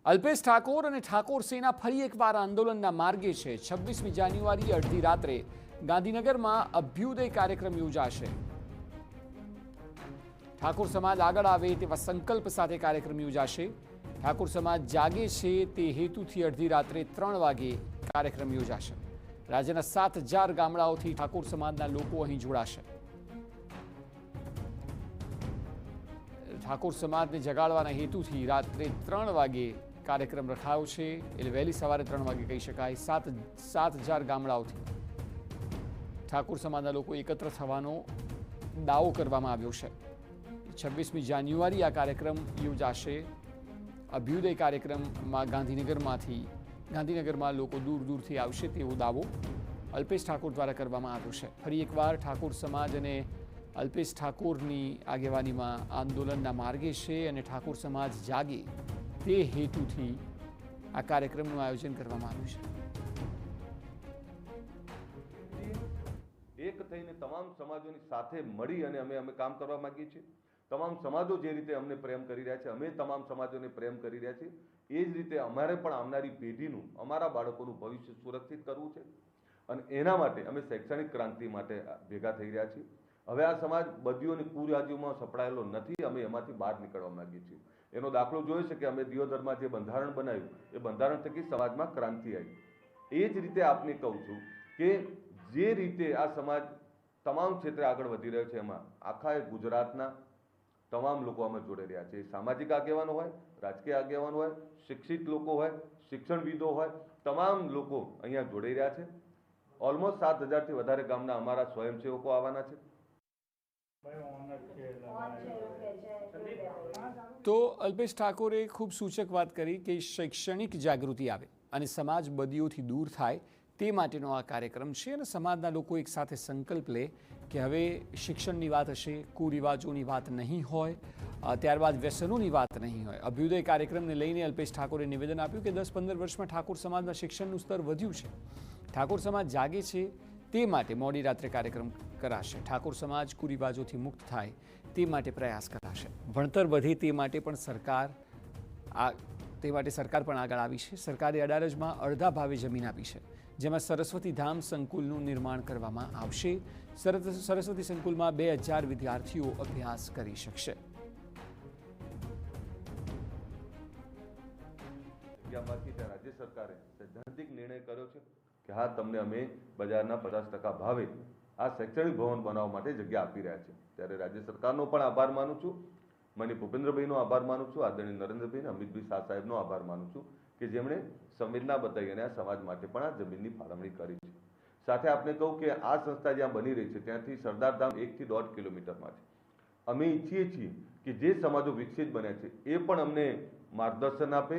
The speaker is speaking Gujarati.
અલ્પેશ ઠાકોર અને ઠાકોર સેના ફરી એકવાર આંદોલનના માર્ગે છે। 26મી જાન્યુઆરી અડધી રાત્રે ગાંધીનગરમાં અભ્યુદય કાર્યક્રમ યોજાશે। ઠાકોર સમાજ આગળ આવે તેવા સંકલ્પ સાથે કાર્યક્રમ યોજાશે। ઠાકોર સમાજ જાગે છે તે હેતુથી અડધી રાત્રે 3 વાગે કાર્યક્રમ યોજાશે। રાજ્યના 7000 ગામડાઓથી ઠાકોર સમાજના લોકો અહીં જોડાશે। ઠાકોર સમાજને જગાડવાના હેતુથી રાત્રે 3 વાગે કાર્યક્રમ રખાયો છે, એટલે વહેલી સવારે 3 વાગે કહી શકાય। 7000 ગામડાઓથી ઠાકોર સમાજના લોકો એકત્ર થવાનો દાવો કરવામાં આવ્યો છે। 26મી જાન્યુઆરી આ કાર્યક્રમ યોજાશે। અભ્યુદય કાર્યક્રમમાં ગાંધીનગરમાં લોકો દૂર દૂરથી આવશે તેવો દાવો અલ્પેશ ઠાકોર દ્વારા કરવામાં આવ્યો છે। ફરી એકવાર ઠાકોર સમાજ અને અલ્પેશ ઠાકોરની આગેવાનીમાં આંદોલનના માર્ગે છે અને ઠાકોર સમાજ જાગે તે હેતુથી આ કાર્યક્રમનું આયોજન કરવામાં આવ્યું છે। એક થઈને તમામ સમાજોની સાથે મળી અને અમે કામ કરવા માંગીએ છીએ। તમામ સમાજો જે રીતે અમને પ્રેમ કરી રહ્યા છે, અમે તમામ સમાજોને પ્રેમ કરી રહ્યા છીએ। એ જ રીતે અમારે પણ આવનારી પેઢીનું, અમારા બાળકોનું ભવિષ્ય સુરક્ષિત કરવું છે અને એના માટે અમે શૈક્ષણિક ક્રાંતિ માટે ભેગા થઈ રહ્યા છીએ। હવે આ સમાજ બદીઓની કુરિવાજોમાં સપડાયેલો નથી, અમે એમાંથી બહાર નીકળવા માંગીએ છીએ। એનો દાખલો જોયો છે કે અમે દિયોદરમાં જે બંધારણ બનાવ્યું એ બંધારણ થકી સમાજમાં ક્રાંતિ આવી। એ જ રીતે આપને કહું છું કે જે રીતે આ સમાજ તમામ ક્ષેત્રે આગળ વધી રહ્યો છે, એમાં આખા ગુજરાતના તમામ લોકો આમાં જોડાઈ રહ્યા છે। સામાજિક આગેવાનો હોય, રાજકીય આગેવાનો હોય, શિક્ષિત લોકો હોય, શિક્ષણવિદો હોય, તમામ લોકો અહીંયા જોડાઈ રહ્યા છે। ઓલમોસ્ટ 7000થી વધારે ગામના અમારા સ્વયંસેવકો આવવાના છે। તો અલ્પેશ ઠાકોરે ખૂબ સૂચક વાત કરી કે શૈક્ષણિક જાગૃતિ આવે અને સમાજ બદીઓથી દૂર થાય તે માટેનો આ કાર્યક્રમ છે અને સમાજના લોકો એક સાથે સંકલ્પ લે કે હવે શિક્ષણની વાત હશે, કુરિવાજોની વાત નહીં હોય, ત્યારબાદ વ્યસનોની વાત નહીં હોય। અભ્યુદય કાર્યક્રમને લઈને અલ્પેશ ઠાકોરે નિવેદન આપ્યું કે 10-15 વર્ષમાં ઠાકોર સમાજના શિક્ષણનું સ્તર વધ્યું છે। ઠાકોર સમાજ જાગે છે તે માટે મોડી રાત્રે કાર્યક્રમ કરાશે। ઠાકોર સમાજ કુરિવાજોથી મુક્ત થાય તે માટે પ્રયાસ કરાશે। ભણતર વધે તે માટે સરકાર પણ આગળ આવી છે। સરકારે અડાલજમાં અડધા ભાવે જમીન આપી છે, જેમાં સરસ્વતી ધામ સંકુલનું નિર્માણ કરવામાં આવશે। સરસ્વતી સંકુલમાં 2000 વિદ્યાર્થીઓ અભ્યાસ કરી શકશે। રાજ્ય સરકારે સૈદ્ધાંતિક નિર્ણય કર્યો છે કે હા, તમને અમે બજારના 50% ભાવે આ શૈક્ષણિક ભવન બનાવવા માટે જગ્યા આપી રહ્યા છે। ત્યારે રાજ્ય સરકારનો પણ આભાર માનું છું, માનનીય ભૂપેન્દ્રભાઈનો આભાર માનું છું, આદરણીય નરેન્દ્રભાઈ, અમિતભાઈ શાહ સાહેબનો આભાર માનું છું કે જેમણે સંવેદના બતાવી અને આ સમાજ માટે પણ આ જમીનની ફાળવણી કરી છે। સાથે આપને કહું કે આ સંસ્થા જ્યાં બની રહી છે ત્યાંથી સરદારધામ 1 થી 1.5 કિલોમીટરમાં છે। અમે ઈચ્છીએ છીએ કે જે સમાજો વિકસિત બન્યા છે એ પણ અમને માર્ગદર્શન આપે।